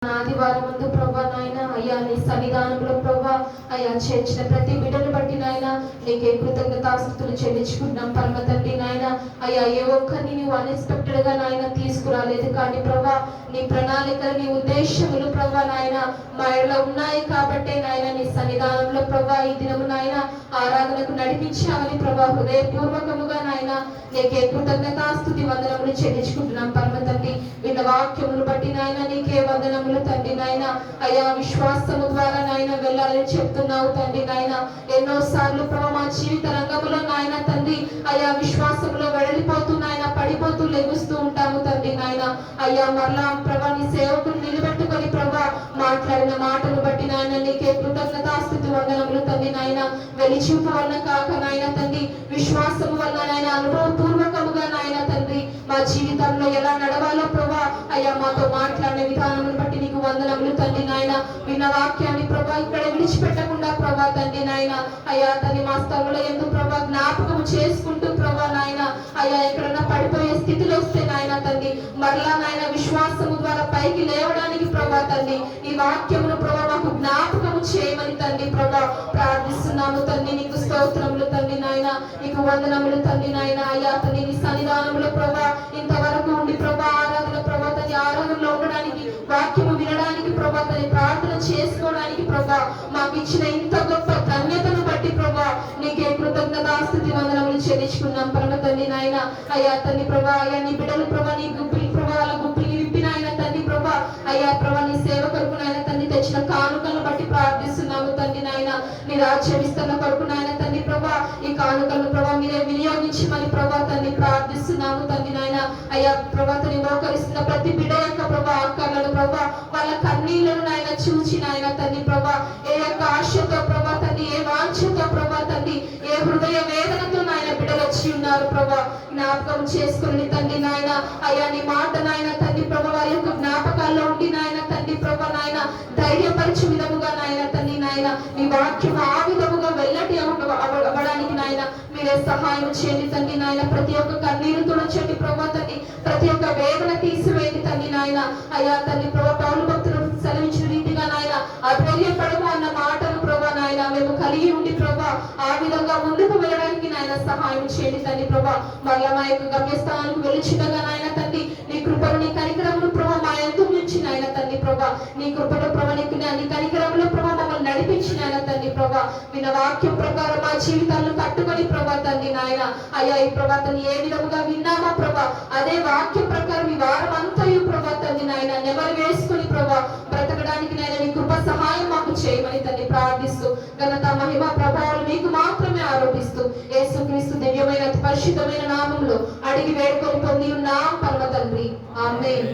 ఆదివారం ముందు ప్రభా నాయన అయ్యా నీ సన్నిధానంలో ప్రభా అయ్యా చేర్చిన ప్రతి బిడ్డను బట్టి నాయన నీకే కృతజ్ఞతాస్తుతులు చెల్లించుకుంటున్నాం పరమ తండ్రి నాయన. అయ్యా ఏ ఒక్కరిని నువ్వు అన్ఎక్స్పెక్టెడ్ గా నాయన తీసుకురాలేదు కానీ ప్రభా నీ ప్రణాళికలు నీ ఉద్దేశములు ప్రభా నాయన మా ఎడలో ఉన్నాయి కాబట్టే నాయన నీ సన్నిధానంలో ప్రభా ఈ దినము నాయన ఆరాధనకు నడిపించామని ప్రభా హృదయపూర్వకముగా నాయన నీకే కృతజ్ఞతాస్తుతి వందనములు చెల్లించుకుంటున్నాం పరమ తండ్రి. విన్న వాక్యములు బట్టి నాయన నీకే వందనములు తండ్రి నాయన. అయ్యా విశ్వాసము ద్వారా నాయన వెళ్ళాలని చెప్తున్నావు తండ్రి నాయన. ఎన్నో సార్లు ప్రభా మా జీవిత రంగంలో నాయన తండ్రి అయ్యా విశ్వాసంలో వెడలిపోతూ నాయన పడిపోతూ లెగుస్తూ ఉంటాము తండ్రి నాయన. అయ్యా మరలా ప్రభా నీ సేవకులు నిలబెట్టుకొని ప్రభా మాట్లాడిన మాటలు బట్టి నాయన నీకే కృతజ్ఞతాస్తుతి వందనములు తండ్రి నాయన. వెలిచూపు వలన కాక నాయన తండ్రి విశ్వాసము వలన నాయన అనుభవపూర్వకముగా నాయన తండ్రి మా జీవితంలో ఎలా నడవాలో ప్రభా అయ్యా మాతో మాట్లాడిన విధానమును బట్టి నీకు వందనములు తండ్రి నాయన. విన్న వాక్యాన్ని ప్రభా ఇక్కడ విడిచిపెట్టకుండా ప్రభా తండ్రి నాయన అయ్యా తండ్రి మా స్థలంలో ఎందుకు ప్రభా జ్ఞాపకము చేసుకుంటూ ప్రభా నాయన అయ్యా ఎక్కడన్నా పడిపోయే స్థితిలో వస్తే నాయన తండ్రి మరలా నాయన విశ్వాసము ద్వారా పైకి లేవడానికి ప్రభా తండ్రి ఈ వాక్యమును ప్రభా మాకు జ్ఞాపకము చేయమని తండ్రి ప్రభా ప్రార్థిస్తున్నాము తండ్రి. నీకు స్తోత్రములు తండ్రి నాయన, నీకు వందనములు తండ్రి నాయన. అయ్యా తండ్రి నీ సన్నిధానములో ప్రభా ఇంతవరకు ఉండి ప్రభా ఆరాధన ప్రభా తండ్రి ఆరాధనలో ఉండడానికి వాక్యము వినడానికి ప్రభా తండ్రి ప్రార్థన చేసుకోవడానికి ప్రభా మాకు ఇచ్చిన ఇంత గొప్ప ధన్యతను బట్టి ప్రభా నీకే కృతజ్ఞతాస్తుతి వందనములు చెల్లించుకున్నాం పరమ తండ్రి నాయన. అయ్యా తండ్రి ప్రభా అయ్యా నీ బిడ్డలు ప్రభా నీ గుప్పిలి ప్రభా వాళ్ళ గుప్పిలి విప్పిన ఆయన తండ్రి ప్రభా అయ్యా ప్రభా నీ సేవ కొరకు నాయన తండ్రి తెచ్చిన కానుకలను బట్టి ప్రార్థిస్తున్నాము తండ్రి నాయన. నీ రాజ్యం ఇస్తున్న కొరకు నాయన తండ్రి ప్రభా ఈ కానుకలను ప్రభా మీరే వినియోగించమని ప్రభా తండ్రి ప్రార్థిస్తున్నాము తండ్రి నాయన. అయ్యా ప్రభా తండ్రి మోకరిస్తున్న ప్రతి బిడ్డ యొక్క ప్రభా ఆకారాలను ప్రభా వాళ్ళ కన్నీళ్లను నాయన చూచి నాయన తండ్రి ప్రభా ఏ యొక్క ఆశతో ప్రభా తండ్రి ఏ వాంఛతో ప్రభా తండ్రి ఏ హృదయ వేదనతో నాయన బిడ్డలు వచ్చి ఉన్నారు ప్రభా జ్ఞాపకం చేసుకుని తండ్రి నాయన. అయ్యా నీ మాట నాయన తండ్రి ప్రభా వారి యొక్క జ్ఞాపకాల్లో ఉండి నాయన తండ్రి ప్రభా నాయన ధైర్యపరచు విధముగా నాయన తండ్రి నాయన నీ వాక్యం ఆ విధముగా వెళ్ళటి అవ్వడానికి నాయన మీరే సహాయం చేయండి తండ్రి నాయన. ప్రతి ఒక్క కన్నీరు తుడచండి ప్రభా తండ్రి, ప్రతి ఒక్క వేదన తీసివేయండి తండ్రి నాయన. అయ్యా తండ్రి ప్రభా పౌలు భక్తులు సెలవించిన రీతిగా నాయన అధైర్యపడము అన్న మాటను ప్రభా నాయన మేము కలిగి ఉండి ప్రభా ఆ విధంగా ముందుకు వెళ్ళడానికి నాయన సహాయం చేయండి తండ్రి ప్రభా. మళ్ళా మా యొక్క గమ్యస్థానానికి వెలుచుండగా నాయన తండ్రి నీ కృపను నీ కనికరములు ప్రభా మా ఎంతో నుంచి నాయన తండ్రి ప్రభా నీ కృపను ప్రభా నీ కనికరములు ప్రభా మమ్మల్ని నడిపించిన ఆయన తండ్రి ప్రభా విన్న వాక్యం ప్రకారం మా జీవితాలను కట్టుకొని ప్రభా తండ్రి నాయన. అయ్యా ఈ ప్రభా తండ్రి ఏ విధముగా విన్నామా ప్రభా అదే వాక్యం ప్రకారం ఈ వారం అంతయు ప్రభా తండ్రి నాయన నెమరు వేసుకుని ప్రభా బ్రతకడానికి నాయన నీ కృప సహాయం మాకు చేయమని తండ్రి ప్రార్థిస్తూ ఘనత మహిమ ప్రభావాలు మీకు మాత్రమే ఆరోపిస్తూ యేసుక్రీస్తు దివ్యమైన పరిశుద్ధమైన నామంలో అడిగి వేడుకొని పొంది ఉన్నాం పరమ తండ్రి. ఆమేన్.